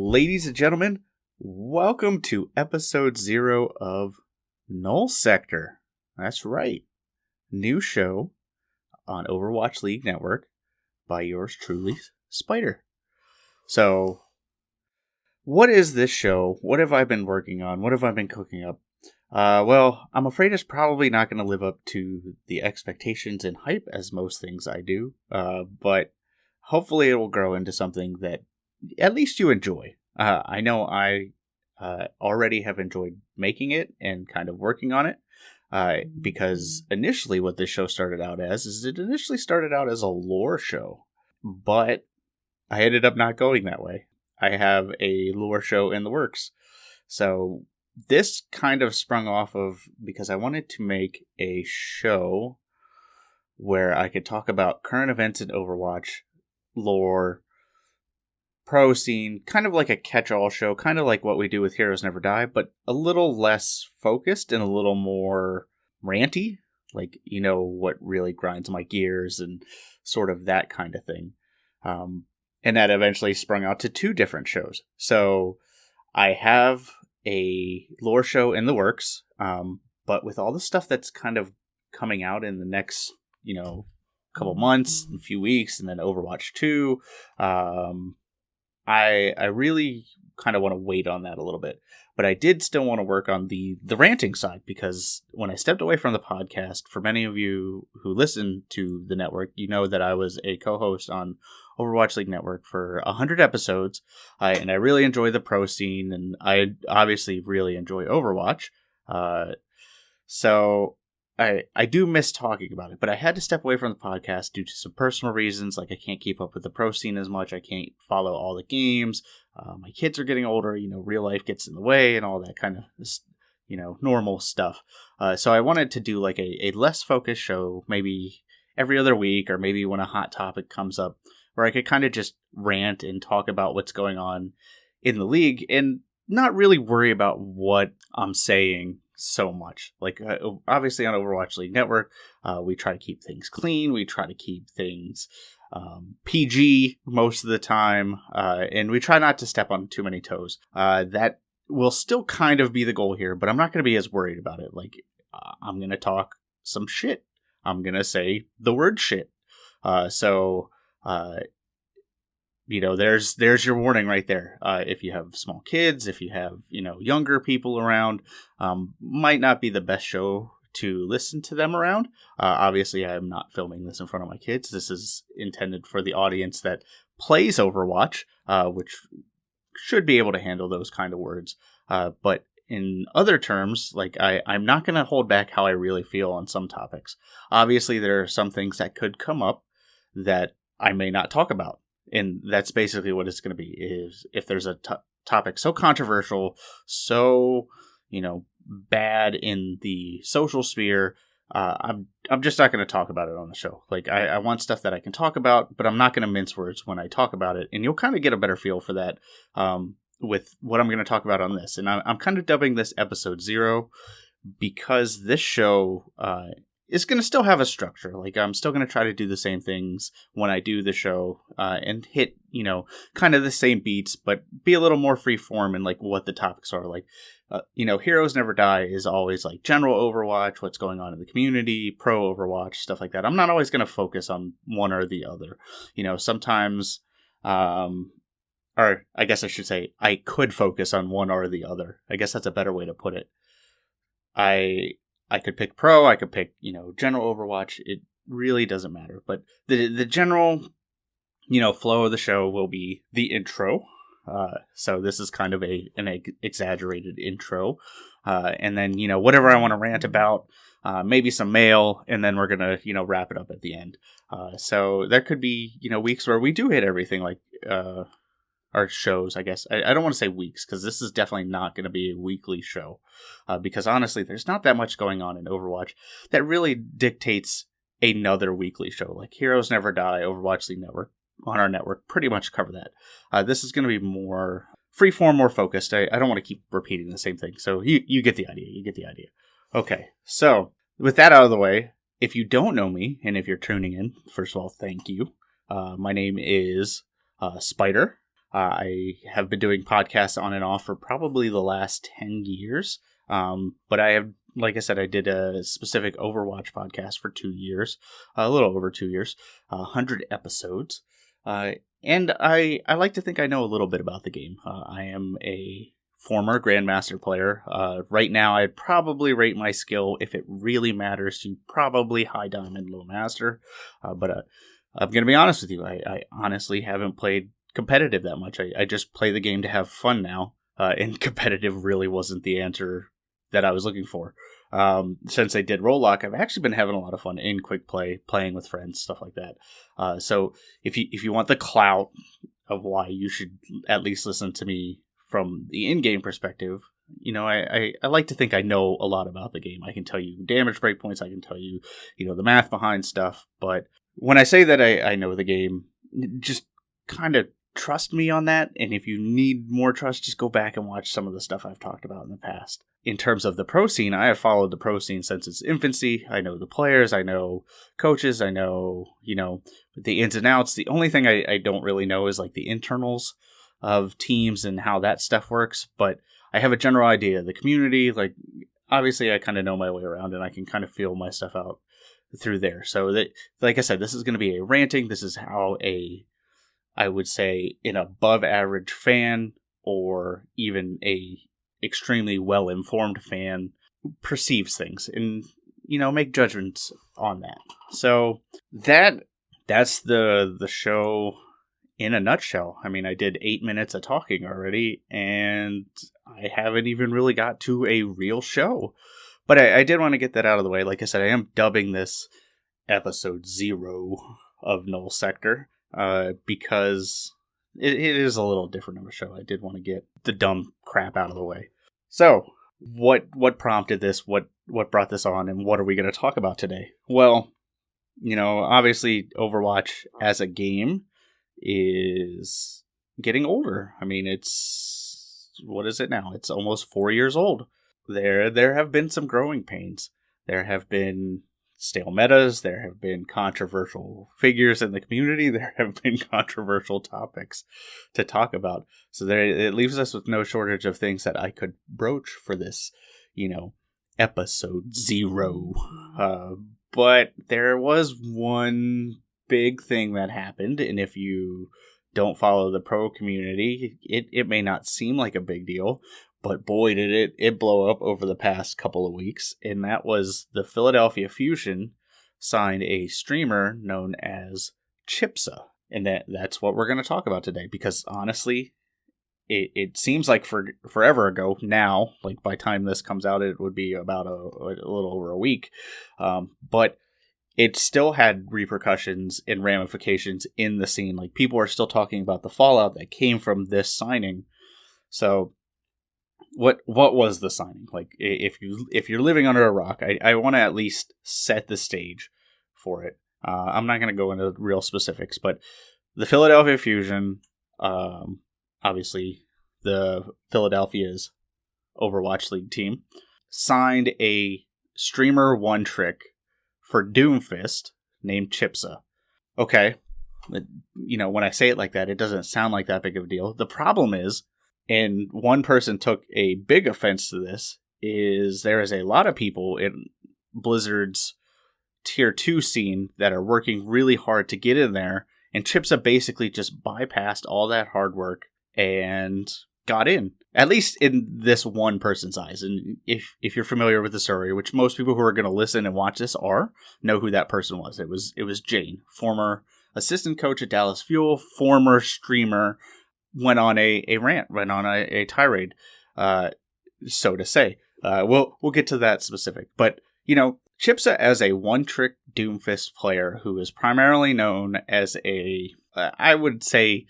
Ladies and gentlemen, welcome to episode 0 of Null Sector. That's right. New show on Overwatch League Network by yours truly, Spyder. So, what is this show? What have I been working on? What have I been cooking up? Well, I'm afraid it's probably not going to live up to the expectations and hype as most things I do, but hopefully it will grow into something that at least you enjoy. I know I already have enjoyed making it and kind of working on it, because initially what this show started out as is it initially started out as a lore show, but I ended up not going that way. I have a lore show in the works. So this kind of sprung off of because I wanted to make a show where I could talk about current events in Overwatch, lore, pro scene, kind of like a catch-all show, kind of like what we do with Heroes Never Die, but a little less focused and a little more ranty, like, you know, what really grinds my gears and sort of that kind of thing. And that eventually sprung out to 2 different shows. So I have a lore show in the works, but with all the stuff that's kind of coming out in the next, couple months, a few weeks, and then Overwatch 2, I really kind of want to wait on that a little bit. But I did still want to work on the ranting side, because when I stepped away from the podcast, for many of you who listen to the network, you know that I was a co-host on Overwatch League Network for 100 episodes, and I really enjoy the pro scene, and I obviously really enjoy Overwatch. So I do miss talking about it, but I had to step away from the podcast due to some personal reasons. Like, I can't keep up with the pro scene as much. I can't follow all the games. My kids are getting older. Real life gets in the way and all that kind of, normal stuff. So I wanted to do like a less focused show, maybe every other week, or maybe when a hot topic comes up, where I could kind of just rant and talk about what's going on in the league and not really worry about what I'm saying so much. Like, obviously on Overwatch League Network, we try to keep things clean. We try to keep things PG most of the time, and we try not to step on too many toes. That will still kind of be the goal here, but I'm not going to be as worried about it. Like, I'm going to talk some shit. I'm going to say the word shit. There's your warning right there. If you have small kids, if you have, younger people around, might not be the best show to listen to them around. Obviously, I'm not filming this in front of my kids. This is intended for the audience that plays Overwatch, which should be able to handle those kind of words. But in other terms, like, I'm not going to hold back how I really feel on some topics. Obviously, there are some things that could come up that I may not talk about. And that's basically what it's going to be, is if there's a topic so controversial, so, bad in the social sphere, I'm just not going to talk about it on the show. Like, I want stuff that I can talk about, but I'm not going to mince words when I talk about it. And you'll kind of get a better feel for that with what I'm going to talk about on this. And I'm kind of dubbing this episode 0 because this show is going to still have a structure. Like, I'm still going to try to do the same things when I do the show, and hit, kind of the same beats, but be a little more free form in like what the topics are. Like, Heroes Never Die is always like general Overwatch, what's going on in the community, pro Overwatch, stuff like that. I'm not always going to focus on one or the other. Sometimes, or I guess I should say, I could focus on one or the other. I guess that's a better way to put it. I could pick pro, I could pick, general Overwatch. It really doesn't matter. But the general, flow of the show will be the intro. So this is kind of an exaggerated intro. And then, whatever I want to rant about, maybe some mail, and then we're going to, wrap it up at the end. So there could be, weeks where we do hit everything, like our shows, I guess. I don't want to say weeks, because this is definitely not going to be a weekly show. Because honestly, there's not that much going on in Overwatch that really dictates another weekly show. Like Heroes Never Die, Overwatch League Network, on our network, pretty much cover that. This is going to be more freeform, more focused. I don't want to keep repeating the same thing. So you get the idea. Okay, so with that out of the way, if you don't know me, and if you're tuning in, first of all, thank you. My name is Spyder. I have been doing podcasts on and off for probably the last 10 years. But I have, like I said, I did a specific Overwatch podcast for 2 years, a little over 2 years, 100 episodes. And I like to think I know a little bit about the game. I am a former Grandmaster player. Right now, I'd probably rate my skill, if it really matters, to probably High Diamond, Low Master. But I'm going to be honest with you, I honestly haven't played competitive that much. I just play the game to have fun now, and competitive really wasn't the answer that I was looking for. Since I did Roll Lock, I've actually been having a lot of fun in quick play, playing with friends, stuff like that. So if you want the clout of why you should at least listen to me from the in-game perspective, I like to think I know a lot about the game. I can tell you damage breakpoints, I can tell you, the math behind stuff. But when I say that I know the game, just kind of trust me on that. And if you need more trust, just go back and watch some of the stuff I've talked about in the past. In terms of the pro scene, I have followed the pro scene since its infancy. I know the players, I know coaches, I know, the ins and outs. The only thing I don't really know is like the internals of teams and how that stuff works. But I have a general idea of the community. Like, obviously, I kind of know my way around and I can kind of feel my stuff out through there. So that, like I said, this is going to be a ranting. This is how I would say, an above average fan or even a extremely well-informed fan perceives things and, make judgments on that. So that's the show in a nutshell. I mean, I did 8 minutes of talking already, and I haven't even really got to a real show. But I did want to get that out of the way. Like I said, I am dubbing this episode 0 of Null Sector. Because it is a little different of a show. I did want to get the dumb crap out of the way. So, what prompted this? What brought this on? And what are we going to talk about today? Well, obviously Overwatch as a game is getting older. I mean, what is it now? It's almost 4 years old. There have been some growing pains. There have been stale metas, there have been controversial figures in the community, there have been controversial topics to talk about. So it leaves us with no shortage of things that I could broach for this, episode 0. But there was one big thing that happened, and if you don't follow the pro community, it may not seem like a big deal, but boy, did it blow up over the past couple of weeks. And that was the Philadelphia Fusion signed a streamer known as Chispa. And that's what we're going to talk about today. Because honestly, it seems like forever ago now. Like by the time this comes out, it would be about a little over a week. But it still had repercussions and ramifications in the scene. Like people are still talking about the fallout that came from this signing. So what was the signing? Like, if you're living under a rock, I want to at least set the stage for it. I'm not going to go into real specifics, but the Philadelphia Fusion, obviously the Philadelphia's Overwatch League team, signed a streamer one trick for Doomfist named Chispa. Okay, when I say it like that, it doesn't sound like that big of a deal. The problem is, and one person took a big offense to this, is there is a lot of people in Blizzard's Tier 2 scene that are working really hard to get in there, and Chispa basically just bypassed all that hard work and got in. At least in this one person's eyes. And if you're familiar with the story, which most people who are going to listen and watch this know who that person was. It was Jane, former assistant coach at Dallas Fuel, former streamer, went on a rant, went on a tirade, so to say. We'll get to that specific. But, Chispa as a one-trick Doomfist player who is primarily known as I would say,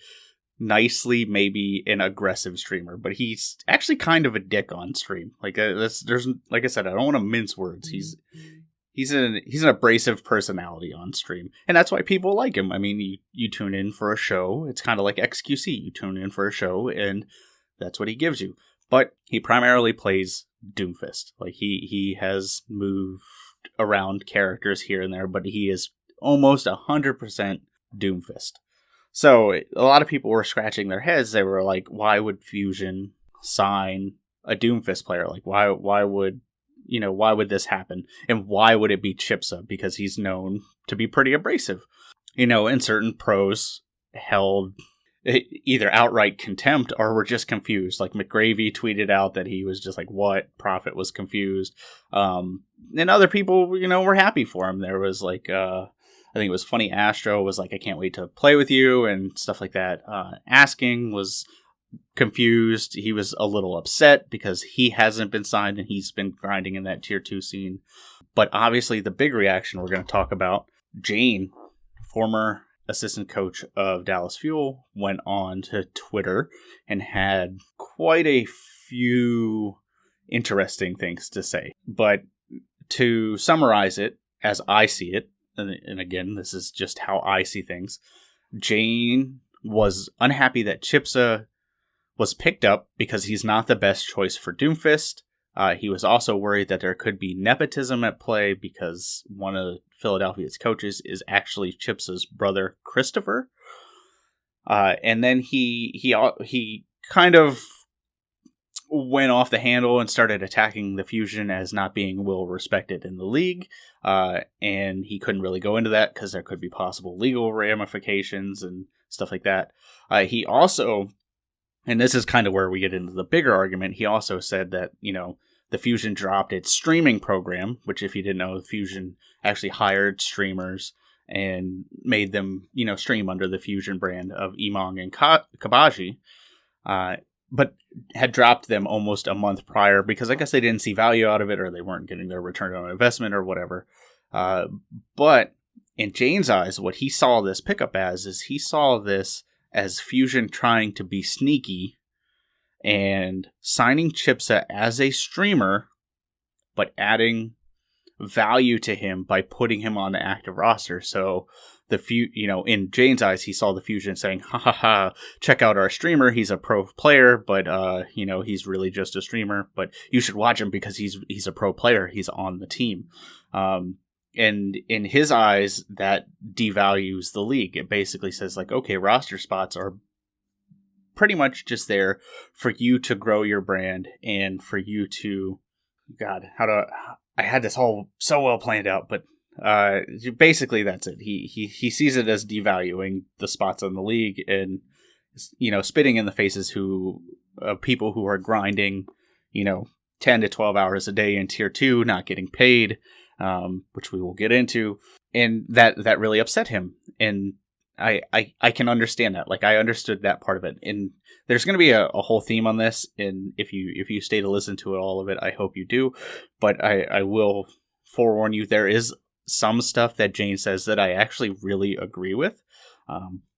nicely, maybe an aggressive streamer, but he's actually kind of a dick on stream. Like, there's like I said, I don't want to mince words. He's an abrasive personality on stream, and that's why people like him. I mean, you tune in for a show. It's kind of like XQC. You tune in for a show, and that's what he gives you. But he primarily plays Doomfist. Like, he has moved around characters here and there, but he is almost 100% Doomfist. So a lot of people were scratching their heads. They were like, why would Fusion sign a Doomfist player? Like, why would this happen? And why would it be Chipsa? Because he's known to be pretty abrasive. And certain pros held either outright contempt or were just confused. Like McGravy tweeted out that he was just like, what? Prophet was confused. And other people, were happy for him. There was like, I think it was Funny Astro was like, I can't wait to play with you and stuff like that. Asking was confused. He was a little upset because he hasn't been signed and he's been grinding in that tier 2 scene. But obviously the big reaction we're going to talk about, Jane, former assistant coach of Dallas Fuel, went on to Twitter and had quite a few interesting things to say. But to summarize it, as I see it, and again, this is just how I see things, Jane was unhappy that Chipsa was picked up because he's not the best choice for Doomfist. He was also worried that there could be nepotism at play because one of Philadelphia's coaches is actually Chipsa's brother, Christopher. And then he kind of went off the handle and started attacking the Fusion as not being well respected in the league. And he couldn't really go into that because there could be possible legal ramifications and stuff like that. He also, and this is kind of where we get into the bigger argument, he also said that, the Fusion dropped its streaming program, which if you didn't know, the Fusion actually hired streamers and made them, stream under the Fusion brand of Emong and Kabaji. But had dropped them almost a month prior because I guess they didn't see value out of it or they weren't getting their return on investment or whatever. But in Jane's eyes, what he saw this pickup as is he saw this as Fusion trying to be sneaky and signing Chipsa as a streamer, but adding value to him by putting him on the active roster. So in Jane's eyes, he saw the Fusion saying, ha ha ha, check out our streamer. He's a pro player, but, he's really just a streamer, but you should watch him because he's a pro player. He's on the team. And in his eyes, that devalues the league. It basically says like, okay, roster spots are pretty much just there for you to grow your brand and for you to, I had this all so well planned out, but basically that's it. He sees it as devaluing the spots in the league and, spitting in the faces of people who are grinding, 10 to 12 hours a day in tier 2, not getting paid, which we will get into. And that really upset him. And I can understand that. Like, I understood that part of it. And there's going to be a whole theme on this. And if you stay to listen to all of it, I hope you do. But I will forewarn you, there is some stuff that Jane says that I actually really agree with.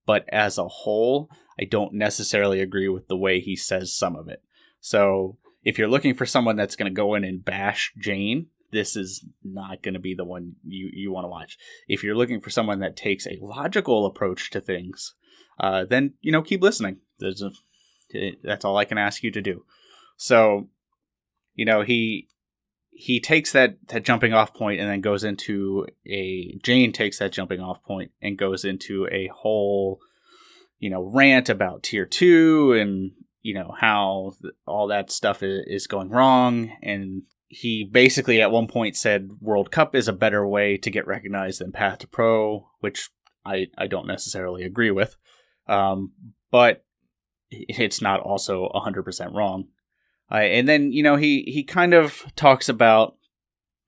But as a whole, I don't necessarily agree with the way he says some of it. So if you're looking for someone that's going to go in and bash Jane, this is not going to be the one you want to watch. If you're looking for someone that takes a logical approach to things, then, keep listening. That's all I can ask you to do. So, he takes that jumping off point and then goes into Jane takes that jumping off point and goes into a whole, rant about tier 2 and, how all that stuff is going wrong. And he basically at one point said World Cup is a better way to get recognized than Path to Pro, which I don't necessarily agree with. But it's not also 100% wrong. And then, he kind of talks about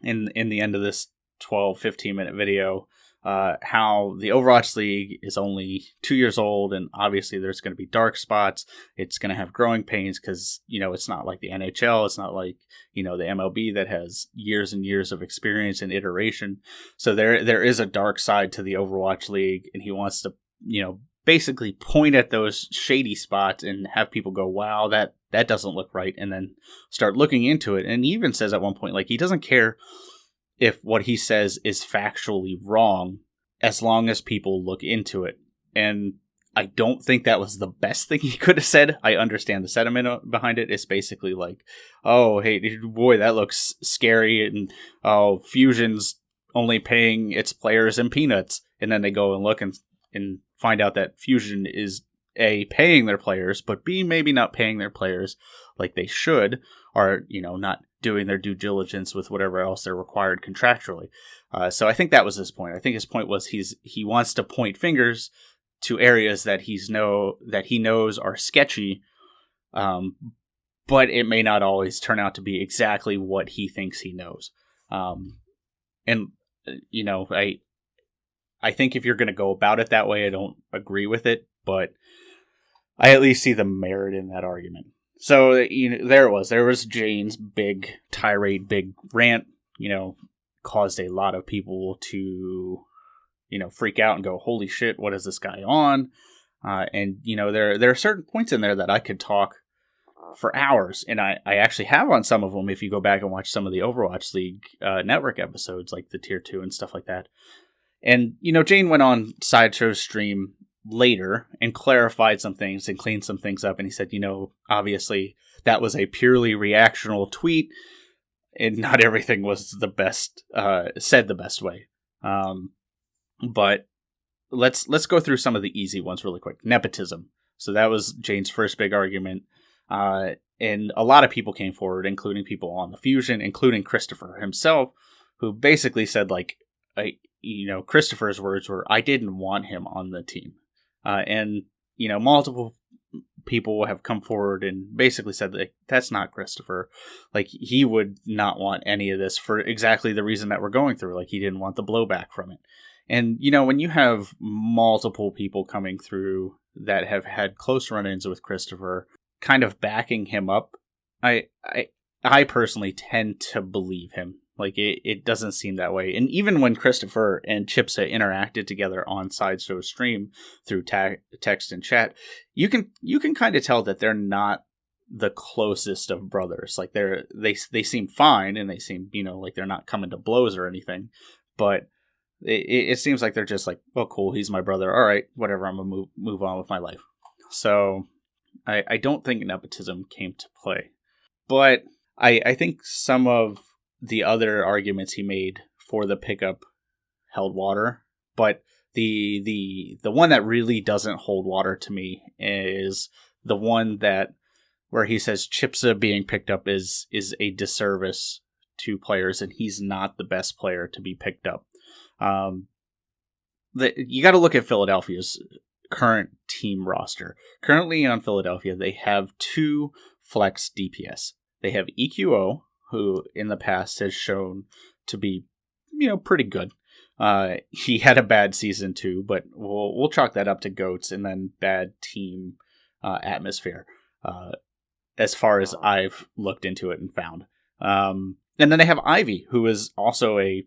in the end of this 12-15 minute video, how the Overwatch League is only 2 years old, and obviously there's going to be dark spots. It's going to have growing pains because, it's not like the NHL. It's not like, the MLB that has years and years of experience and iteration. So there is a dark side to the Overwatch League, and he wants to, basically point at those shady spots and have people go, wow, that doesn't look right, and then start looking into it. And he even says at one point, like, he doesn't care if what he says is factually wrong as long as people look into it. And I don't think that was the best thing he could have said. I understand the sentiment behind it. It's basically like, oh, hey, boy, that looks scary, and oh, Fusion's only paying its players in peanuts. And then they go and look and find out that Fusion is A, paying their players, but B, maybe not paying their players like they should, or, not doing their due diligence with whatever else they're required contractually. So I think that was his point. I think his point was he wants to point fingers to areas that he knows are sketchy, but it may not always turn out to be exactly what he thinks he knows. And I think if you're going to go about it that way, I don't agree with it, but I at least see the merit in that argument. So, there it was. There was Jane's big tirade, big rant, caused a lot of people to, freak out and go, holy shit, what is this guy on? And there are certain points in there that I could talk for hours, and I actually have on some of them if you go back and watch some of the Overwatch League network episodes, like the Tier 2 and stuff like that. And, Jane went on Sideshow's stream later and clarified some things and cleaned some things up, and he said, obviously that was a purely reactional tweet, and not everything was the best, said the best way. But let's go through some of the easy ones really quick. Nepotism. So that was Jane's first big argument. And a lot of people came forward, including people on the Fusion, including Christopher himself, who basically said, Christopher's words were, I didn't want him on the team. And multiple people have come forward and basically said that that's not Christopher. He would not want any of this for exactly the reason that we're going through. He didn't want the blowback from it. And, when you have multiple people coming through that have had close run-ins with Christopher, kind of backing him up, I personally tend to believe him. It doesn't seem that way. And even when Christopher and Chipsa interacted together on Sideshow's stream through text and chat, you can kind of tell that they're not the closest of brothers. They seem fine, and they seem, like they're not coming to blows or anything. But it seems like they're just oh, cool, he's my brother. All right, whatever, I'm going to move on with my life. So I don't think nepotism came to play. But I think some of the other arguments he made for the pickup held water. But the one that really doesn't hold water to me is the one where he says Chipsa being picked up is a disservice to players, and he's not the best player to be picked up. You got to look at Philadelphia's current team roster. Currently on Philadelphia, they have 2 flex DPS. They have EQO, who in the past has shown to be, pretty good. He had a bad season too, but we'll chalk that up to GOATs and then bad team atmosphere, as far as I've looked into it and found. And then they have Ivy, who is also a,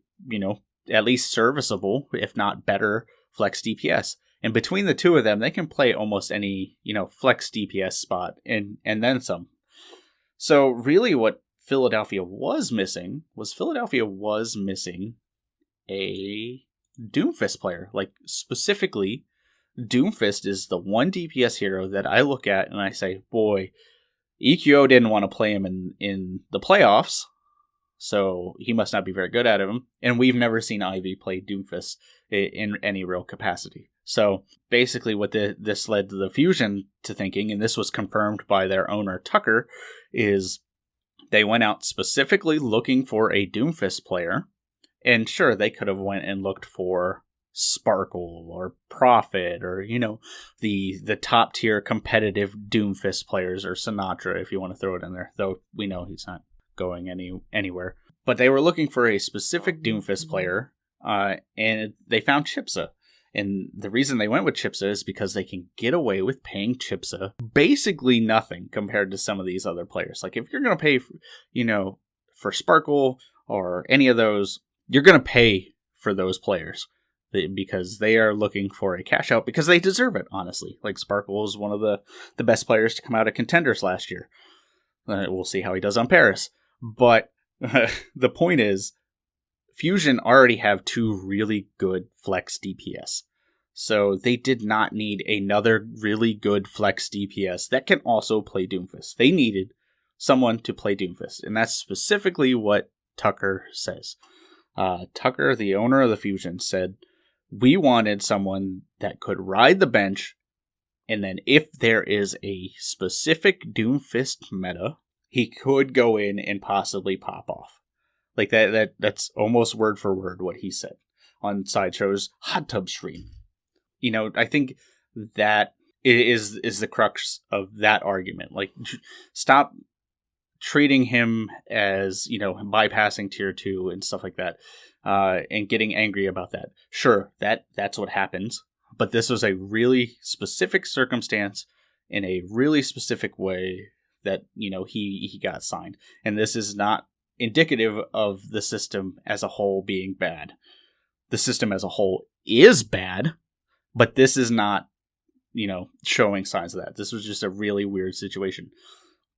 at least serviceable, if not better, flex DPS. And between the two of them, they can play almost any, flex DPS spot and then some. So really what Philadelphia was missing a Doomfist player. Specifically, Doomfist is the one DPS hero that I look at and I say, boy, EQO didn't want to play him in the playoffs, so he must not be very good at him. And we've never seen Ivy play Doomfist in any real capacity. So basically what this led to the Fusion to thinking, and this was confirmed by their owner Tucker, is they went out specifically looking for a Doomfist player. And sure, they could have went and looked for Sparkle or Prophet or, the top tier competitive Doomfist players, or Sinatra if you want to throw it in there, though we know he's not going anywhere. But they were looking for a specific Doomfist player, and they found Chipsa. And the reason they went with Chipsa is because they can get away with paying Chipsa basically nothing compared to some of these other players. If you're going to pay, for Sparkle or any of those, you're going to pay for those players because they are looking for a cash out because they deserve it, honestly. Sparkle is one of the best players to come out of Contenders last year. We'll see how he does on Paris. But the point is, Fusion already have 2 really good flex DPS. So they did not need another really good flex DPS that can also play Doomfist. They needed someone to play Doomfist. And that's specifically what Tucker says. Tucker, the owner of the Fusion, said We wanted someone that could ride the bench, and then if there is a specific Doomfist meta, he could go in and possibly pop off. Like that's almost word for word what he said on Sideshow's hot tub stream. I think that is the crux of that argument. Like, stop treating him as, bypassing tier 2 and stuff like that, and getting angry about that. Sure, that's what happens, but this was a really specific circumstance in a really specific way that, he got signed. And this is not indicative of the system as a whole being bad. The system as a whole is bad, but this is not, showing signs of that. This was just a really weird situation.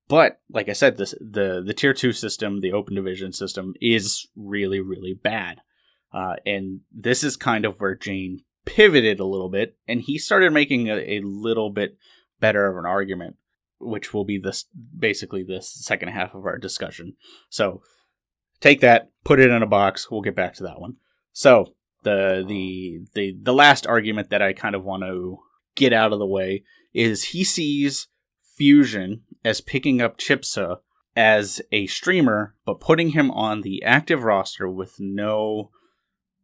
But like I said, the tier 2 system, the open division system, is really, really bad. And this is kind of where Jane pivoted a little bit, and he started making a little bit better of an argument, which will be basically the second half of our discussion. So take that, put it in a box. We'll get back to that one. So the last argument that I kind of want to get out of the way is he sees Fusion as picking up Chispa as a streamer, but putting him on the active roster with no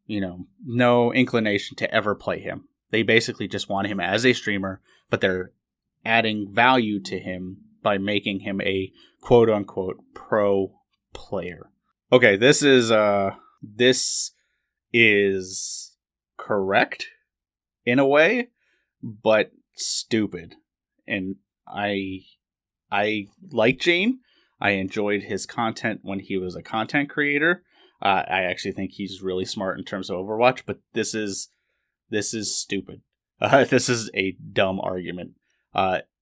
inclination to ever play him. They basically just want him as a streamer, but they're adding value to him by making him a quote unquote pro player. Okay, this is correct in a way, but stupid. And I like Jane. I enjoyed his content when he was a content creator. I actually think he's really smart in terms of Overwatch, but this is stupid. This is a dumb argument.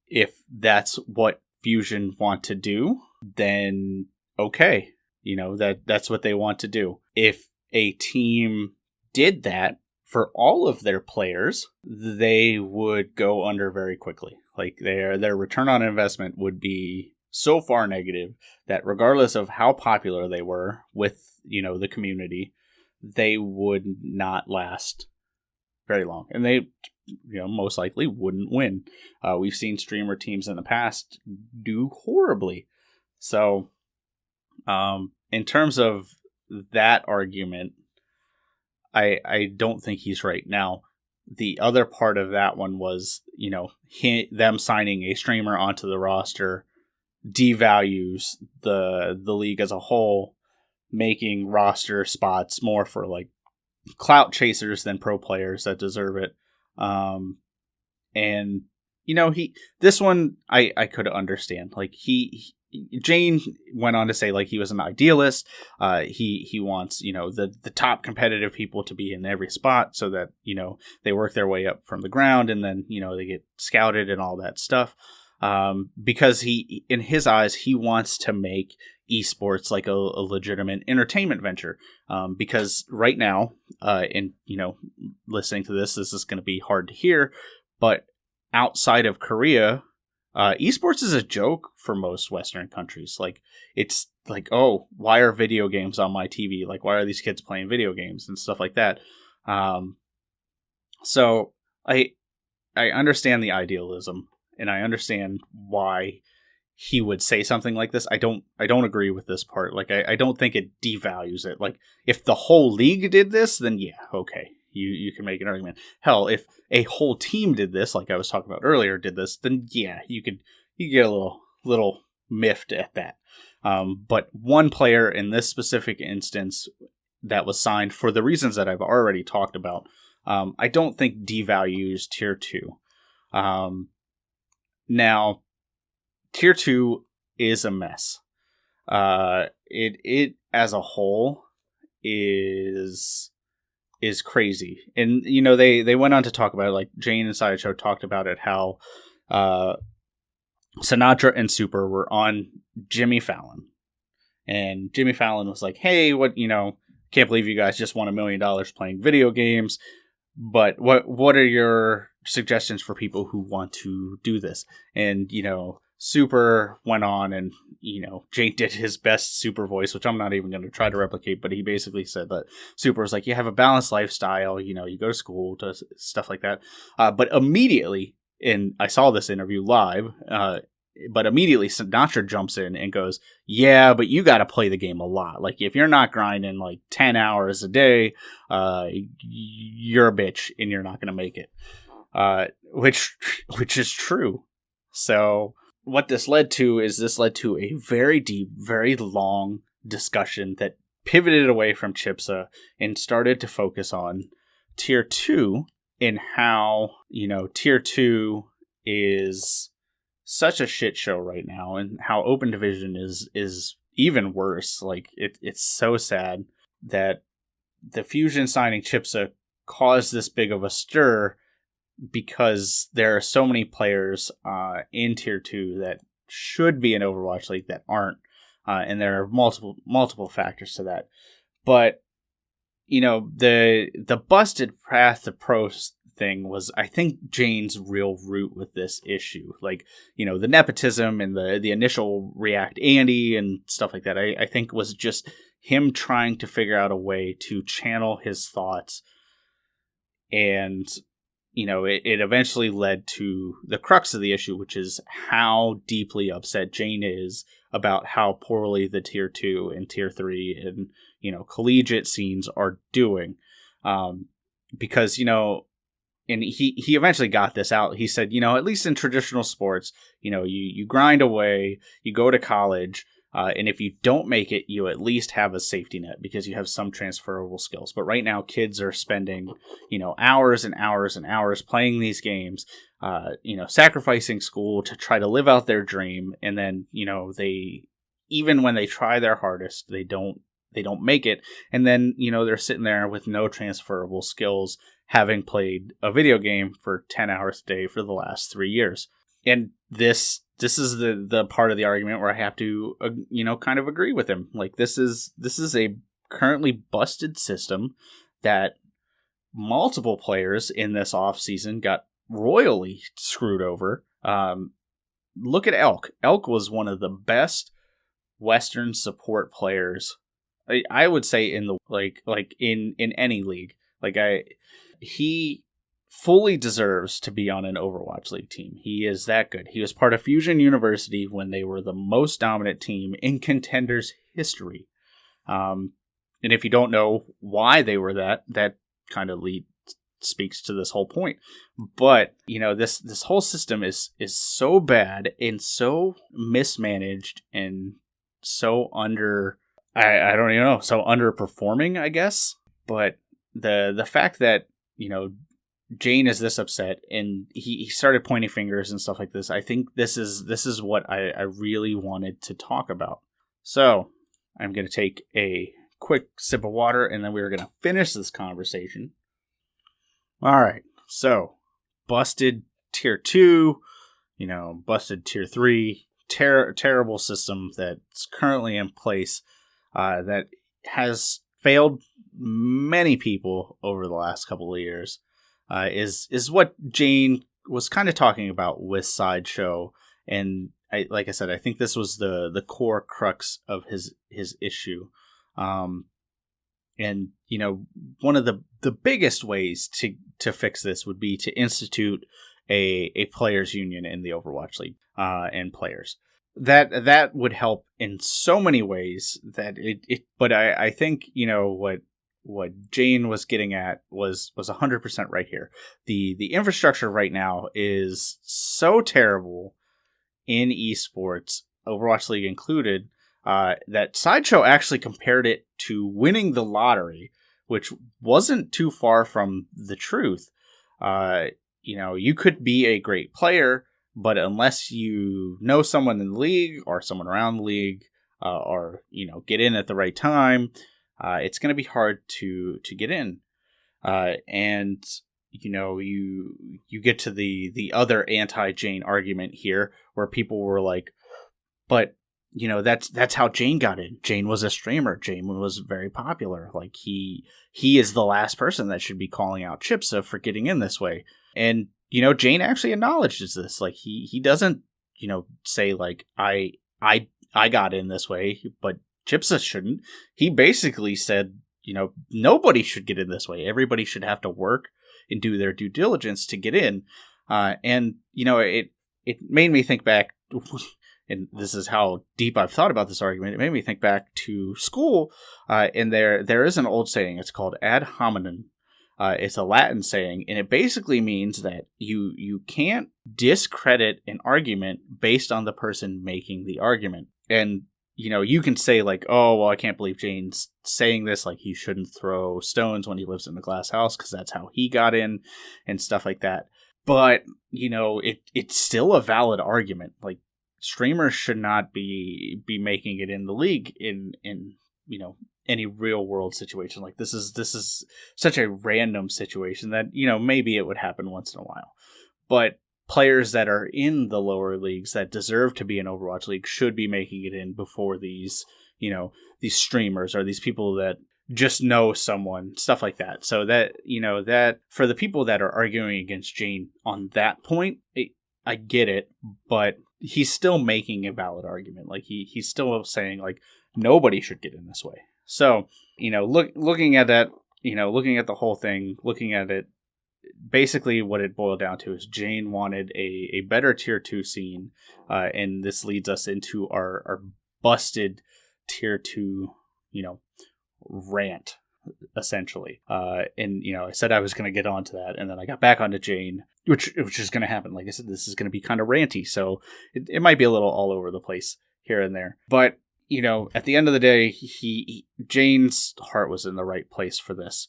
If that's what Fusion want to do, then okay. That's what they want to do. If a team did that for all of their players, they would go under very quickly. Like their return on investment would be so far negative that regardless of how popular they were with, the community, they would not last very long. And they, most likely wouldn't win. We've seen streamer teams in the past do horribly. So, in terms of that argument, I don't think he's right. Now, the other part of that one was, them signing a streamer onto the roster devalues the league as a whole, making roster spots more for like clout chasers than pro players that deserve it. And this one I could understand. Like Jane went on to say like he was an idealist. He wants the top competitive people to be in every spot so that they work their way up from the ground and then they get scouted and all that stuff. Because he, in his eyes, he wants to make esports like a legitimate entertainment venture. Because right now, listening to this is going to be hard to hear, but outside of Korea, esports is a joke for most Western countries. Like, it's like, oh, why are video games on my TV? Like, why are these kids playing video games and stuff like that? So I understand the idealism, and I understand why he would say something like this. I don't agree with this part. Like, I don't think it devalues it. Like, if the whole league did this, then yeah, okay. You can make an argument. Hell, if a whole team did this, like I was talking about earlier, did this, then yeah, you get a little miffed at that. But one player in this specific instance that was signed for the reasons that I've already talked about, I don't think devalues tier 2. Now, tier 2 is a mess. It as a whole is crazy. And, they went on to talk about it, like Jane and Sideshow talked about it, how Sinatra and Super were on Jimmy Fallon. And Jimmy Fallon was like, hey, can't believe you guys just won $1 million playing video games. But what are your suggestions for people who want to do this? And, Super went on and, Jane did his best Super voice, which I'm not even going to try to replicate, but he basically said that Super was like, you have a balanced lifestyle, you go to school, to stuff like that. But immediately, and I saw this interview live, but immediately Sinatra jumps in and goes, yeah, but you got to play the game a lot. Like, if you're not grinding like 10 hours a day, you're a bitch and you're not going to make it. Which is true. So what this led to a very deep, very long discussion that pivoted away from Chipsa and started to focus on Tier 2 and how, Tier 2 is such a shit show right now, and how Open Division is even worse. Like, it's so sad that the Fusion signing Chipsa caused this big of a stir, because there are so many players in Tier 2 that should be in Overwatch League that aren't, and there are multiple factors to that. But, the busted path to pro thing was, I think, Jane's real root with this issue. Like, the nepotism and the initial React Andy and stuff like that, I think was just him trying to figure out a way to channel his thoughts. And it eventually led to the crux of the issue, which is how deeply upset Jane is about how poorly the Tier 2 and Tier 3 and, collegiate scenes are doing. Because, and he eventually got this out. He said, at least in traditional sports, you grind away, you go to college, and if you don't make it, you at least have a safety net because you have some transferable skills. But right now, kids are spending, hours and hours and hours playing these games, sacrificing school to try to live out their dream. And then, even when they try their hardest, they don't make it. And then, they're sitting there with no transferable skills, having played a video game for 10 hours a day for the last 3 years. And this is the part of the argument where I have to, kind of agree with him. Like, this is a currently busted system that multiple players in this off season got royally screwed over. Look at Elk. Elk was one of the best Western support players, I would say, in the in any league. He fully deserves to be on an Overwatch League team. He is that good. He was part of Fusion University when they were the most dominant team in Contenders history. And if you don't know why they were that kind of speaks to this whole point. But, this whole system is so bad and so mismanaged and so I don't even know, so underperforming, I guess. But the fact that, Jane is this upset and he started pointing fingers and stuff like this, I think this is what I really wanted to talk about. So I'm going to take a quick sip of water and then we're going to finish this conversation. All right. So busted Tier 2, busted Tier 3, terrible system that's currently in place that has failed many people over the last couple of years. Is what Jane was kind of talking about with Sideshow, and like I said, I think this was the core crux of his issue, and one of the biggest ways to fix this would be to institute a players union in the Overwatch League and players. That would help in so many ways that but I think what Jane was getting at was 100% right here. The infrastructure right now is so terrible in esports, Overwatch League included, that Sideshow actually compared it to winning the lottery, which wasn't too far from the truth. You could be a great player, but unless you know someone in the league or someone around the league, or get in at the right time, it's going to be hard to get in. And you get to the other anti-Jane argument here, where people were like, but that's how Jane got in. Jane was a streamer. Jane was very popular. Like, he is the last person that should be calling out Chipsa for getting in this way. And Jane actually acknowledges this. Like, he doesn't say like I got in this way, but Chipsa shouldn't. He basically said, nobody should get in this way. Everybody should have to work and do their due diligence to get in. And it made me think back, and this is how deep I've thought about this argument. It made me think back to school, and there is an old saying. It's called ad hominem. It's a Latin saying, and it basically means that you can't discredit an argument based on the person making the argument. And you can say like, oh, well, I can't believe Jane's saying this. Like, he shouldn't throw stones when he lives in a glass house because that's how he got in and stuff like that. But, it's still a valid argument. Like, streamers should not be making it in the league in any real world situation. Like, this is such a random situation that, maybe it would happen once in a while. But players that are in the lower leagues that deserve to be in Overwatch League should be making it in before these streamers or these people that just know someone, stuff like that. So that, that for the people that are arguing against Jane on that point, I get it, but he's still making a valid argument. Like, he's still saying like nobody should get in this way. So, looking at that, looking at the whole thing, looking at it, basically what it boiled down to is Jane wanted a better tier 2 scene, and this leads us into our busted tier 2, rant, essentially. And, I said I was going to get onto that, and then I got back onto Jane, which is going to happen. Like I said, this is going to be kind of ranty, so it might be a little all over the place here and there. But, at the end of the day, Jane's heart was in the right place for this.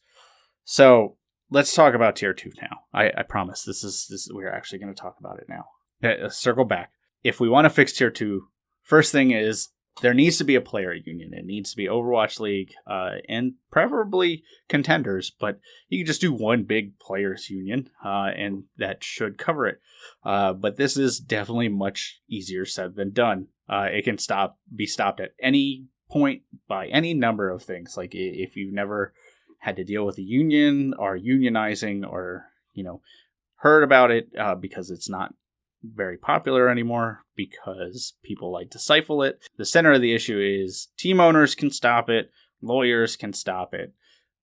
So let's talk about tier 2 now. I promise this we're actually going to talk about it now. Circle back. If we want to fix tier 2, first thing is there needs to be a player union. It needs to be Overwatch League, and preferably contenders, but you can just do one big players union, and that should cover it. But this is definitely much easier said than done. It can be stopped at any point by any number of things. Like, if you've never had to deal with a union or unionizing or, heard about it, because it's not very popular anymore, because people like to stifle it. The center of the issue is team owners can stop it, lawyers can stop it,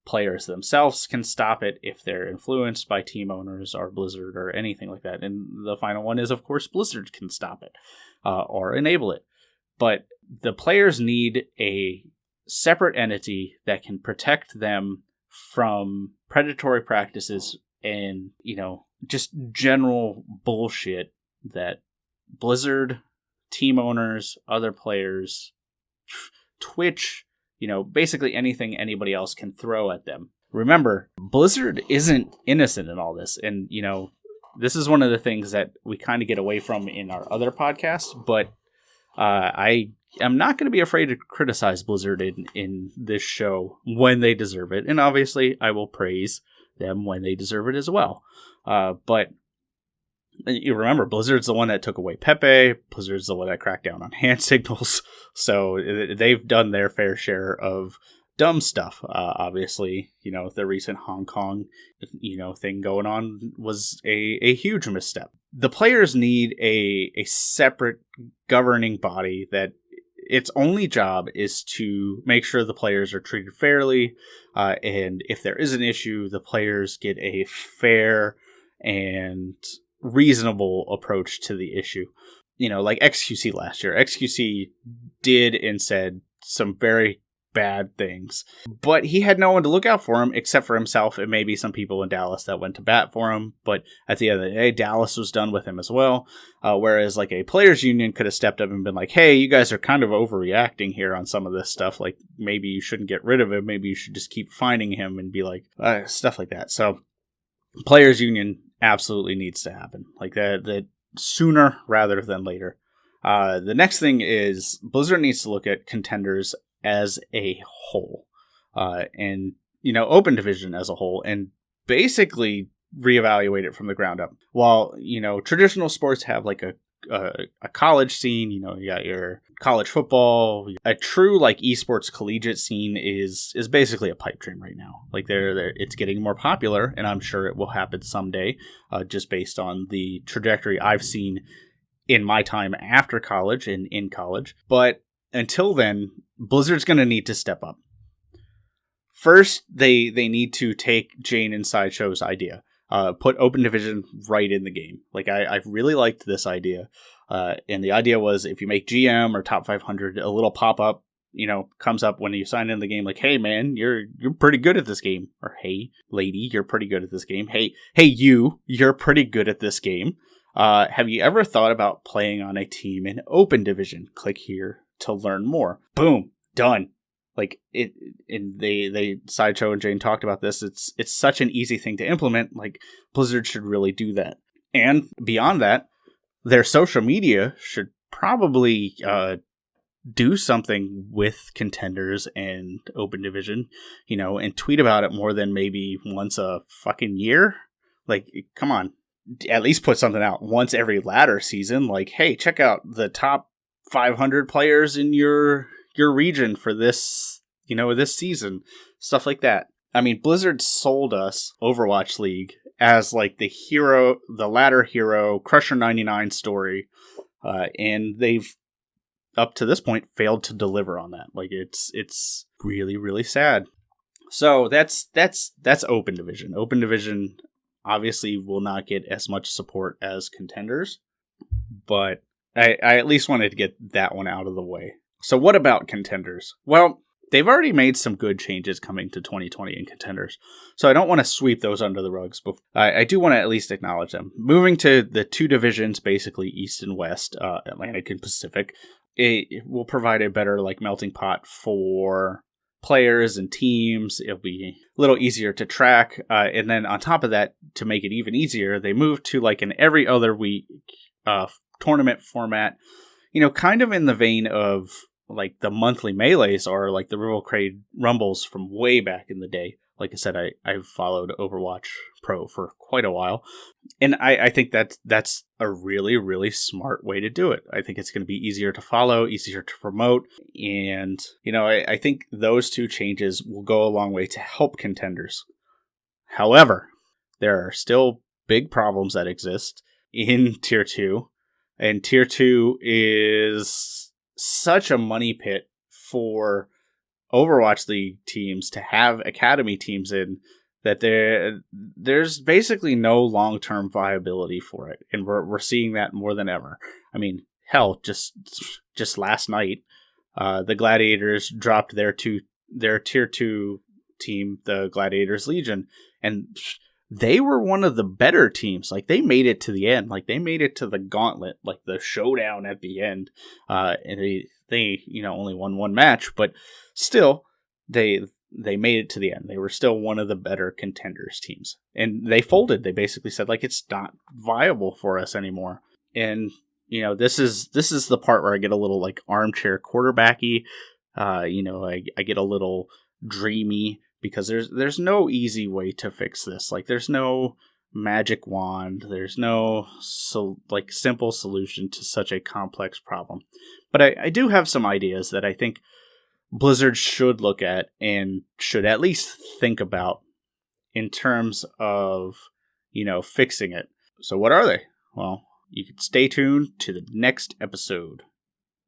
players themselves can stop it if they're influenced by team owners or Blizzard or anything like that. And the final one is, of course, Blizzard can stop it or enable it. But the players need a separate entity that can protect them from predatory practices and, just general bullshit that Blizzard, team owners, other players, Twitch, basically anything anybody else can throw at them. Remember, Blizzard isn't innocent in all this. And, this is one of the things that we kind of get away from in our other podcasts, but I am not going to be afraid to criticize Blizzard in this show when they deserve it. And obviously, I will praise them when they deserve it as well. But you remember, Blizzard's the one that took away Pepe. Blizzard's the one that cracked down on hand signals. So they've done their fair share of dumb stuff. Obviously, the recent Hong Kong, thing going on was a huge misstep. The players need a separate governing body that its only job is to make sure the players are treated fairly. And if there is an issue, the players get a fair and reasonable approach to the issue. Like XQC last year. XQC did and said some very bad things, but he had no one to look out for him except for himself and maybe some people in Dallas that went to bat for him. But at the end of the day, Dallas was done with him as well. Whereas like a players union could have stepped up and been like, hey, you guys are kind of overreacting here on some of this stuff. Like, maybe you shouldn't get rid of him. Maybe you should just keep finding him and be like, stuff like that. So players union absolutely needs to happen, like that sooner rather than later. The next thing is Blizzard needs to look at contenders as a whole, and open division as a whole, and basically reevaluate it from the ground up. While traditional sports have like a college scene, you got your college football, a true like esports collegiate scene is basically a pipe dream right now. Like it's getting more popular, and I'm sure it will happen someday, just based on the trajectory I've seen in my time after college and in college. But until then, Blizzard's going to need to step up. First, they need to take Jane and Sideshow's idea. Put Open Division right in the game. Like, I really liked this idea. And the idea was, if you make GM or top 500, a little pop-up, comes up when you sign in the game, like, hey man, you're pretty good at this game. Or hey lady, you're pretty good at this game. Hey you're pretty good at this game. Have you ever thought about playing on a team in Open Division? Click here to learn more. Boom, done. Like, they Sideshow and Jane talked about this. It's such an easy thing to implement. Like, Blizzard should really do that. And beyond that, their social media should probably do something with Contenders and Open Division, and tweet about it more than maybe once a fucking year. Like, come on, at least put something out once every ladder season. Like, hey, check out the top 500 players in your region for this, this season. Stuff like that. I mean, Blizzard sold us Overwatch League as like the ladder hero, Crusher 99 story. And they've, up to this point, failed to deliver on that. Like, it's really, really sad. So that's Open Division. Open Division obviously will not get as much support as Contenders, but I at least wanted to get that one out of the way. So what about Contenders? Well, they've already made some good changes coming to 2020 in Contenders, so I don't want to sweep those under the rugs, but I do want to at least acknowledge them. Moving to the two divisions, basically East and West, Atlantic and Pacific, it will provide a better melting pot for players and teams. It'll be a little easier to track, and then on top of that, to make it even easier, they moved to an every other week tournament format, kind of in the vein of the monthly melees or the Rival Crade Rumbles from way back in the day. Like I said, I've followed Overwatch Pro for quite a while, and I think that's a really, really smart way to do it. I think it's going to be easier to follow, easier to promote, and I think those two changes will go a long way to help Contenders. However, there are still big problems that exist in Tier 2, and Tier 2 is such a money pit for Overwatch League teams to have academy teams in, that there's basically no long-term viability for it, and we're seeing that more than ever. I mean, hell, just last night, the Gladiators dropped their Tier 2 team, the Gladiators Legion, and they were one of the better teams. They made it to the end. They made it to the gauntlet, the showdown at the end, and they only won one match, but still, they made it to the end. They were still one of the better Contenders teams, and they folded. They basically said it's not viable for us anymore. And this is the part where I get a little armchair quarterbacky. I get a little dreamy, because there's no easy way to fix this. There's no magic wand. There's no simple solution to such a complex problem. But I do have some ideas that I think Blizzard should look at and should at least think about in terms of, fixing it. So what are they? Well, you can stay tuned to the next episode.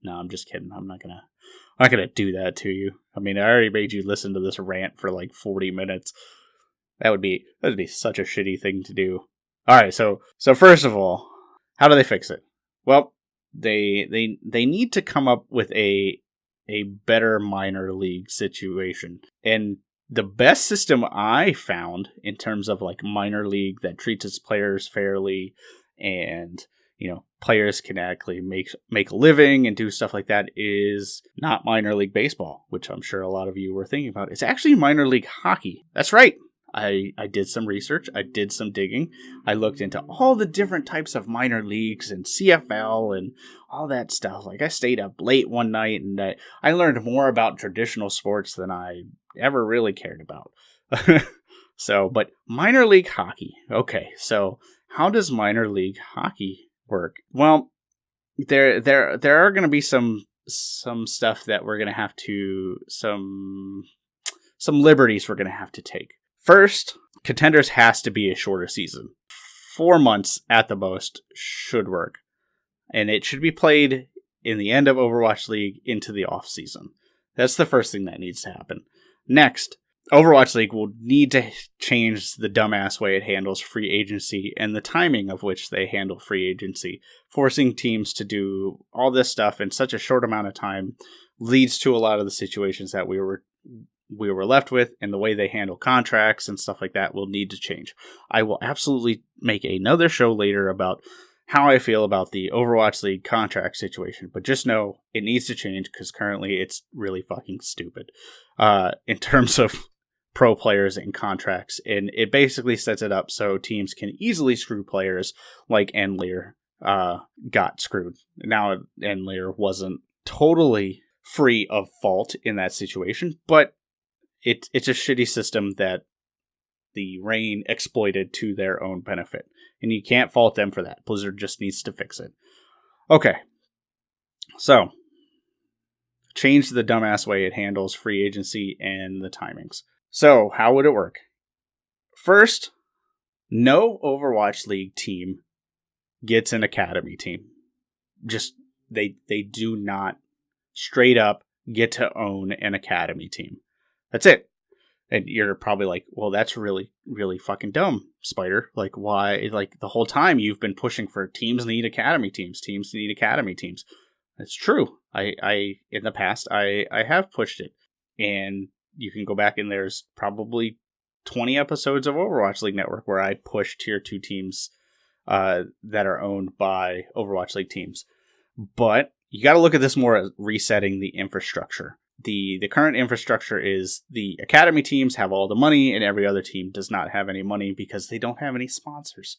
No, I'm just kidding. I'm not gonna do that to you. I mean, I already made you listen to this rant for 40 minutes. That would be such a shitty thing to do. All right, so first of all, how do they fix it? Well, they need to come up with a better minor league situation. And the best system I found in terms of minor league that treats its players fairly, and players can actually make a living and do stuff like that, is not minor league baseball, which I'm sure a lot of you were thinking about. It's actually minor league hockey. That's right. I did some research. I did some digging. I looked into all the different types of minor leagues and CFL and all that stuff. I stayed up late one night, and I learned more about traditional sports than I ever really cared about. But minor league hockey. Okay, so how does minor league hockey work? Well, there are going to be some stuff that we're going to have to, some liberties we're going to have to take. First, Contenders has to be a shorter season. 4 months at the most should work. And it should be played in the end of Overwatch League into the off season. That's the first thing that needs to happen. Next, Overwatch League will need to change the dumbass way it handles free agency and the timing of which they handle free agency. Forcing teams to do all this stuff in such a short amount of time leads to a lot of the situations that we were left with, and the way they handle contracts and stuff like that will need to change. I will absolutely make another show later about how I feel about the Overwatch League contract situation, but just know it needs to change because currently it's really fucking stupid in terms of pro players and contracts, and it basically sets it up so teams can easily screw players like Enlear got screwed. Now, Enlear wasn't totally free of fault in that situation, but it's a shitty system that the Reign exploited to their own benefit. And you can't fault them for that. Blizzard just needs to fix it. Okay. So, change the dumbass way it handles free agency and the timings. So, how would it work? First, no Overwatch League team gets an academy team. Just, they do not straight up get to own an academy team. That's it. And you're probably like, well, that's really, really fucking dumb, Spyder. Like, why? Like, the whole time you've been pushing for teams need academy teams. Teams need academy teams. It's true. I in the past, I have pushed it. And you can go back and there's probably 20 episodes of Overwatch League Network where I push tier 2 teams that are owned by Overwatch League teams. But you got to look at this more as resetting the infrastructure. The current infrastructure is the academy teams have all the money and every other team does not have any money because they don't have any sponsors.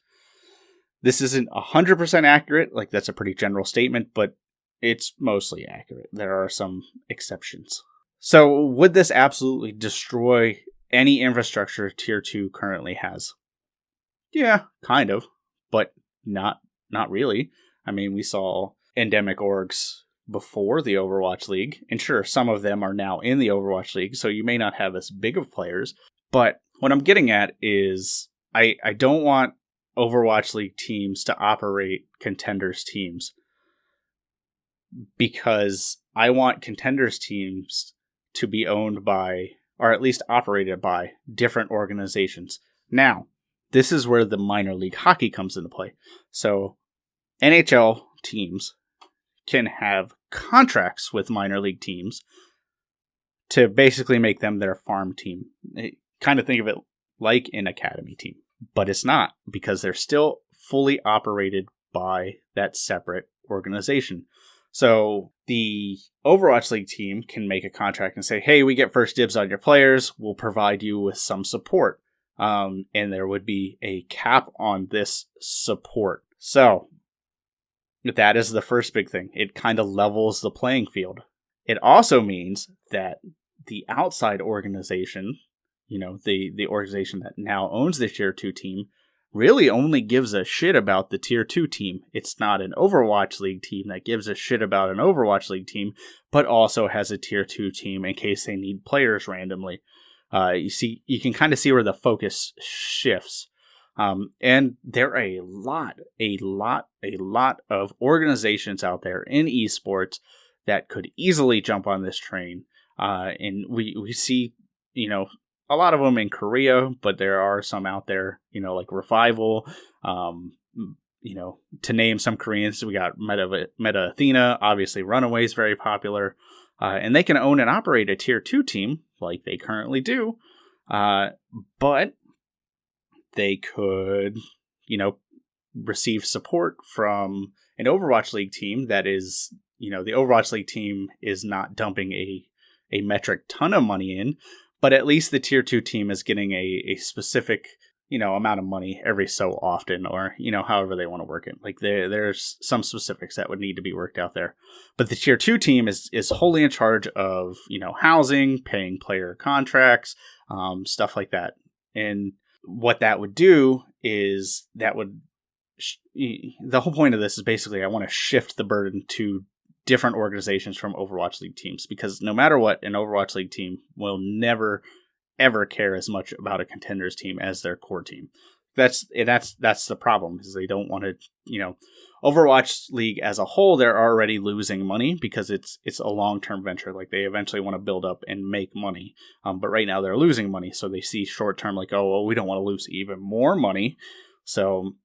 This isn't 100% accurate. Like, that's a pretty general statement, but it's mostly accurate. There are some exceptions. So would this absolutely destroy any infrastructure Tier 2 currently has? Yeah, kind of, but not really. I mean, we saw endemic orgs before the Overwatch League, and sure, some of them are now in the Overwatch League, so you may not have as big of players, but what I'm getting at is I don't want Overwatch League teams to operate contenders teams, because I want contenders teams to be owned by, or at least operated by, different organizations. Now, this is where the minor league hockey comes into play. So, NHL teams can have contracts with minor league teams to basically make them their farm team. Kind of think of it like an academy team, but it's not, because they're still fully operated by that separate organization. So the Overwatch League team can make a contract and say, hey, we get first dibs on your players, we'll provide you with some support. And there would be a cap on this support. So that is the first big thing. It kind of levels the playing field. It also means that the outside organization, the organization that now owns the Tier 2 team, really only gives a shit about the Tier 2 team. It's not an Overwatch League team that gives a shit about an Overwatch League team, but also has a Tier 2 team in case they need players randomly. You can kind of see where the focus shifts. And there are a lot of organizations out there in esports that could easily jump on this train. And we see, a lot of them in Korea, but there are some out there, like Revival, to name some Koreans. We got Meta Athena, obviously Runaway is very popular, and they can own and operate a Tier 2 team like they currently do, but they could, receive support from an Overwatch League team that is, the Overwatch League team is not dumping a metric ton of money in, but at least the Tier 2 team is getting a specific, amount of money every so often, or, however they want to work it. Like there's some specifics that would need to be worked out there. But the Tier 2 team is wholly in charge of, housing, paying player contracts, stuff like that. And what that would do is the whole point of this is basically I want to shift the burden to different organizations from Overwatch League teams, because no matter what, an Overwatch League team will never ever care as much about a contenders team as their core team. that's the problem, is they don't want to, Overwatch League as a whole, they're already losing money because it's a long-term venture. Like, they eventually want to build up and make money. But right now they're losing money. So they see short-term, like, oh, well, we don't want to lose even more money. So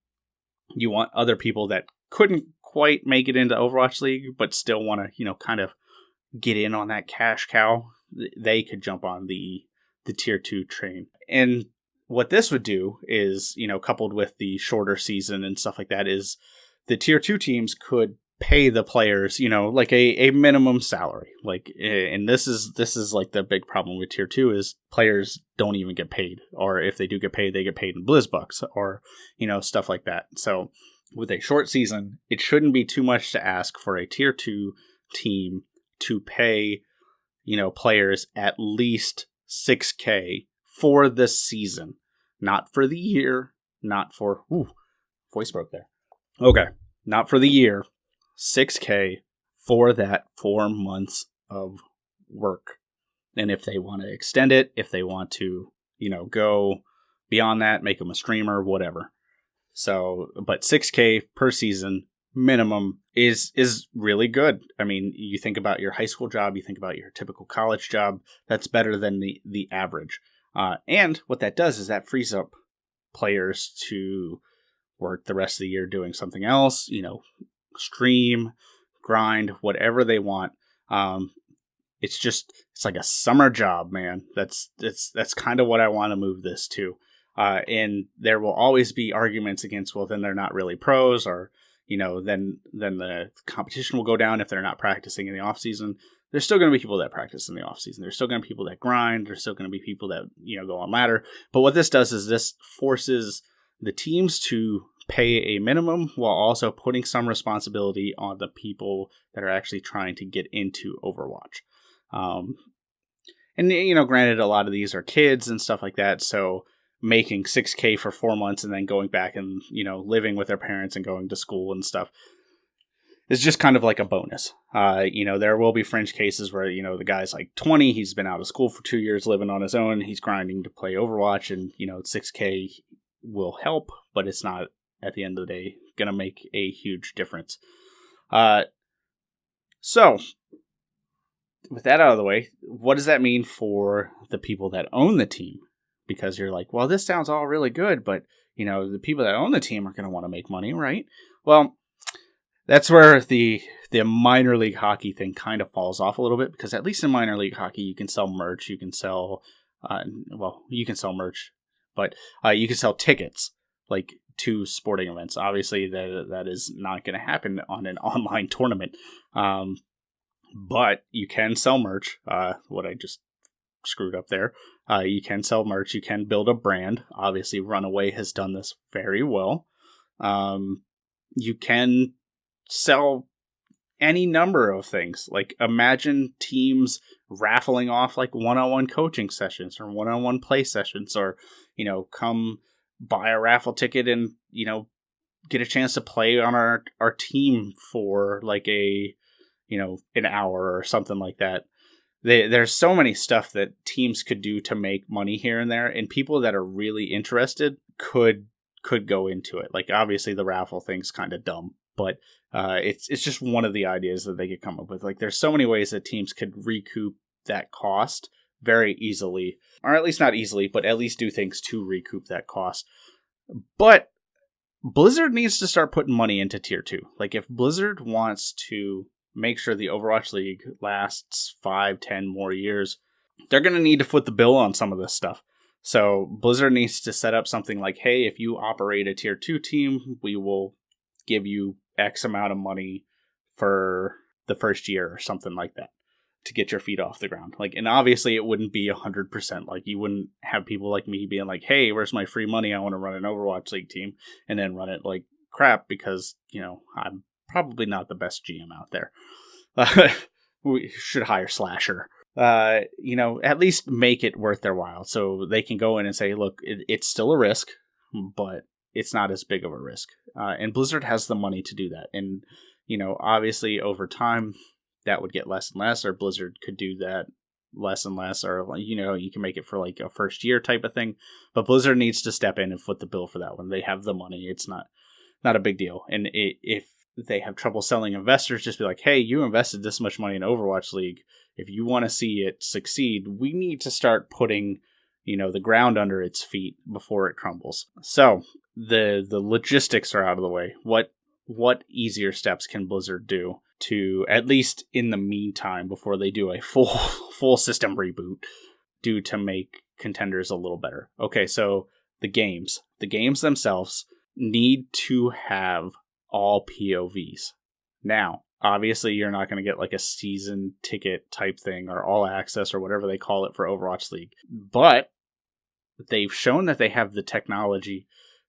you want other people that couldn't quite make it into Overwatch League, but still want to, kind of get in on that cash cow. They could jump on the tier 2 train. And what this would do is, coupled with the shorter season and stuff like that, is the tier 2 teams could pay the players, like a minimum salary. Like, and this is like the big problem with tier 2 is players don't even get paid, or if they do get paid, they get paid in BlizzBucks or, stuff like that. So with a short season, it shouldn't be too much to ask for a tier 2 team to pay, players at least $6,000 for the season, not for the year, not for, voice broke there. Okay, not for the year, $6,000 for that 4 months of work. And if they want to extend it, if they want to, go beyond that, make them a streamer, whatever. So, but $6,000 per season minimum is really good. I mean, you think about your high school job, you think about your typical college job, that's better than the average. And what that does is that frees up players to work the rest of the year doing something else, stream, grind, whatever they want. It's like a summer job, man. That's kind of what I want to move this to. And there will always be arguments against, well, then they're not really pros, or, then the competition will go down if they're not practicing in the off season. There's still going to be people that practice in the off season. There's still going to be people that grind. There's still going to be people that, go on ladder. But what this does is this forces the teams to pay a minimum while also putting some responsibility on the people that are actually trying to get into Overwatch. And, granted, a lot of these are kids and stuff like that. So making $6,000 for 4 months and then going back and, living with their parents and going to school and stuff is just kind of like a bonus. There will be fringe cases where, the guy's like 20, he's been out of school for 2 years, living on his own, he's grinding to play Overwatch, and, $6,000 will help, but it's not, at the end of the day, going to make a huge difference. So, with that out of the way, what does that mean for the people that own the team? Because you're like, well, this sounds all really good, but, the people that own the team are going to want to make money, right? Well, that's where the minor league hockey thing kind of falls off a little bit, because at least in minor league hockey, you can sell merch, you can sell, you can sell merch, but you can sell tickets, like, to sporting events. Obviously, that is not going to happen on an online tournament, but you can sell merch. What I just screwed up there. You can sell merch. You can build a brand. Obviously, Runaway has done this very well. You can sell any number of things. Like, imagine teams raffling off like one-on-one coaching sessions or one-on-one play sessions, or, come buy a raffle ticket and, get a chance to play on our team for like an hour or something like that. There's so many stuff that teams could do to make money here and there, and people that are really interested could go into it. Like, obviously the raffle thing's kind of dumb, but it's just one of the ideas that they could come up with. Like, there's so many ways that teams could recoup that cost very easily, or at least not easily, but at least do things to recoup that cost. But Blizzard needs to start putting money into tier 2. Like, if Blizzard wants to make sure the Overwatch League lasts 5-10 more years, they're going to need to foot the bill on some of this stuff. So Blizzard needs to set up something like, hey, if you operate a tier 2 team, we will give you X amount of money for the first year or something like that to get your feet off the ground. Like, and obviously it wouldn't be 100%. Like, you wouldn't have people like me being like, hey, where's my free money? I want to run an Overwatch League team, and then run it like crap because, I'm probably not the best GM out there. We should hire Slasher. At least make it worth their while so they can go in and say, look, it's still a risk, but it's not as big of a risk. And Blizzard has the money to do that. And, obviously over time that would get less and less, or Blizzard could do that less and less, or you can make it for like a first year type of thing. But Blizzard needs to step in and foot the bill for that one. They have the money. It's not a big deal. And if they have trouble selling investors, just be like, hey, you invested this much money in Overwatch League. If you want to see it succeed, we need to start putting the ground under its feet before it crumbles. So the logistics are out of the way. What easier steps can Blizzard do to, at least in the meantime, before they do a full system reboot, do to make contenders a little better? Okay, so the games themselves need to have all POVs. Now, obviously, you're not going to get like a season ticket type thing or all access or whatever they call it for Overwatch League, but they've shown that they have the technology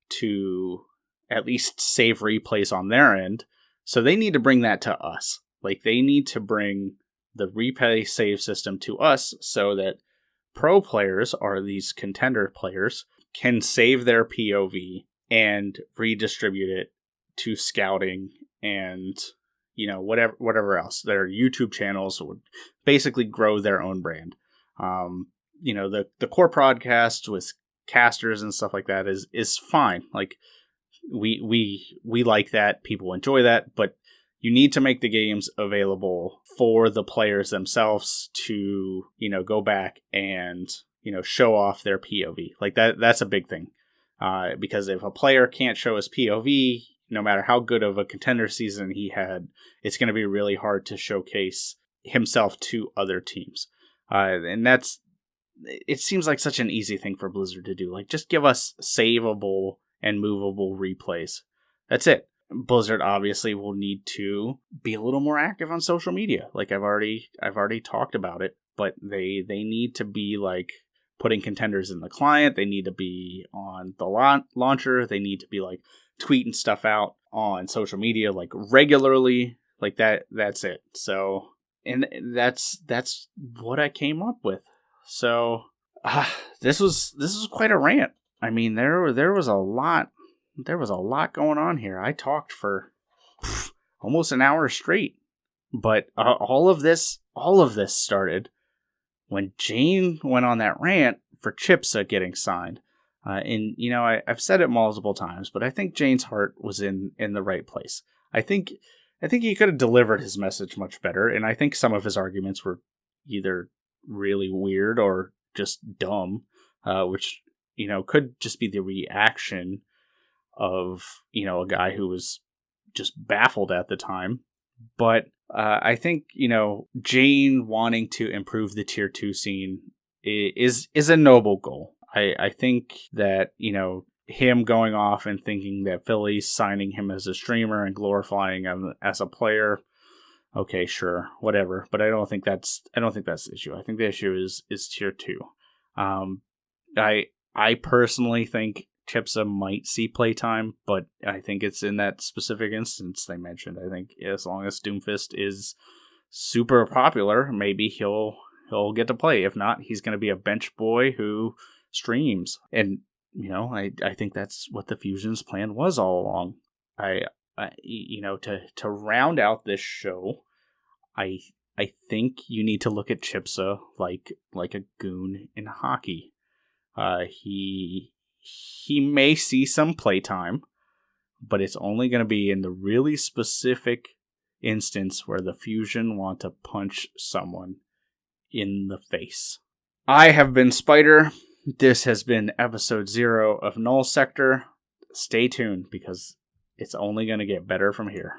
to at least save replays on their end. So they need to bring that to us. Like, they need to bring the replay save system to us so that pro players, or these contender players, can save their POV and redistribute it to scouting and whatever else. Their YouTube channels would basically grow their own brand. The core podcast with casters and stuff like that is fine. Like, we like that. People enjoy that, but you need to make the games available for the players themselves to, go back and, show off their POV. Like that's a big thing. Because if a player can't show his POV, no matter how good of a contender season he had, it's going to be really hard to showcase himself to other teams. And it seems like such an easy thing for Blizzard to do. Like, just give us savable and movable replays. That's it. Blizzard obviously will need to be a little more active on social media. Like I've already talked about it, but they need to be like putting contenders in the client. They need to be on the launcher. They need to be like tweeting stuff out on social media like regularly. Like that's it. So, and that's what I came up with. So, this was quite a rant. I mean, there was a lot going on here. I talked for almost an hour straight, but all of this started when Jane went on that rant for Chispa getting signed. And I've said it multiple times, but I think Jane's heart was in the right place. I think he could have delivered his message much better, and I think some of his arguments were either really weird or just dumb, which could just be the reaction of a guy who was just baffled at the time. But I think Jane wanting to improve the tier 2 scene is a noble goal. I think that him going off and thinking that Philly's signing him as a streamer and glorifying him as a player, okay, sure, whatever. But I don't think that's the issue. I think the issue is tier 2. I personally think Chispa might see playtime, but I think it's in that specific instance they mentioned. I think as long as Doomfist is super popular, maybe he'll get to play. If not, he's going to be a bench boy who streams. And I think that's what the Fusion's plan was all along. To round out this show, I think you need to look at Chispa like a goon in hockey. He may see some playtime, but it's only going to be in the really specific instance where the Fusion want to punch someone in the face. I have been Spyder. This has been episode 0 of Null Sector. Stay tuned because it's only going to get better from here.